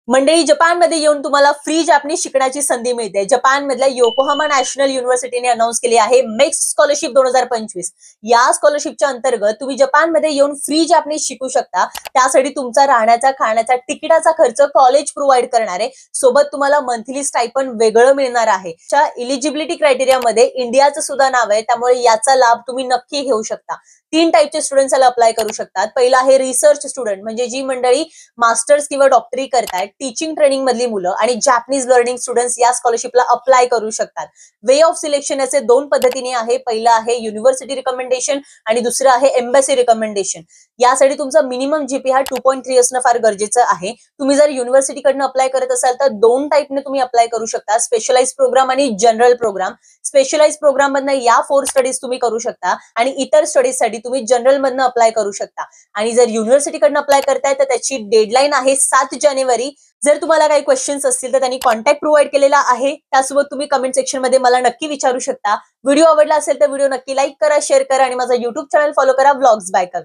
मंडळी, जपानमध्ये येऊन तुम्हाला फ्री जॅपनीज शिकण्याची संधी मिळते. जपानमधल्या योकोहामा नॅशनल युनिव्हर्सिटीने अनाउन्स केली आहे मिक्स्ड स्कॉलरशिप 2025. या स्कॉलरशिपच्या अंतर्गत तुम्ही जपानमध्ये येऊन फ्री जॅपनीज शिकू शकता. त्यासाठी तुमचा राहण्याचा, खाण्याचा, तिकिटाचा खर्च कॉलेज प्रोव्हाइड करणार आहे. सोबत तुम्हाला मंथली स्टायपंड वेगळं मिळणार आहे. च्या इलिजिबिलिटी क्रायटेरियामध्ये इंडियाचं सुद्धा नाव आहे, त्यामुळे याचा लाभ तुम्ही नक्की घेऊ शकता. 3 टाईपचे स्टुडंट्स याला अप्लाय करू शकतात. पहिला आहे रिसर्च स्टुडंट, म्हणजे जी मंडळी मास्टर्स किंवा डॉक्टरी करतायत, टीचिंग ट्रेनिंग मधली मुलं आणि जॅपनीज लर्निंग स्टुडंट्स या स्कॉलरशिपला अप्लाय करू शकतात. वे ऑफ सिलेक्शन याचे 2 पद्धतीने आहे. पहिलं आहे युनिव्हर्सिटी रिकमेंडेशन आणि दुसरं आहे एम्बसी रिकमेंडेशन. यासाठी तुमचा मिनिमम जीपी हा 2.3 असणं फार गरजेचं आहे. तुम्ही जर युनिव्हर्सिटीकडनं अप्लाय करत असाल तर 2 टाईपने तुम्ही अप्लाय करू शकता, स्पेशलाइज प्रोग्राम आणि जनरल प्रोग्राम. स्पेशलाइज प्रोग्राम मधनं या 4 स्टडीज तुम्ही करू शकता आणि इतर स्टडीजसाठी तुम्ही जनरल मधनं अप्लाय करू शकता. आणि जर युनिव्हर्सिटीकडनं अप्लाय करताय तर त्याची डेडलाईन आहे 7 जानेवारी. जर तुम्हाला काही क्वेश्चन्स असतील तर त्यांनी कॉन्टॅक्ट प्रोव्हाइड केलेला आहे. त्यासोबत तुम्ही कमेंट सेक्शन मध्ये मला नक्की विचारू शकता. व्हिडिओ आवडला असेल तर व्हिडिओ नक्की लाईक करा, शेअर करा आणि माझा YouTube चॅनल फॉलो करा, व्लॉग्स बाय कवी.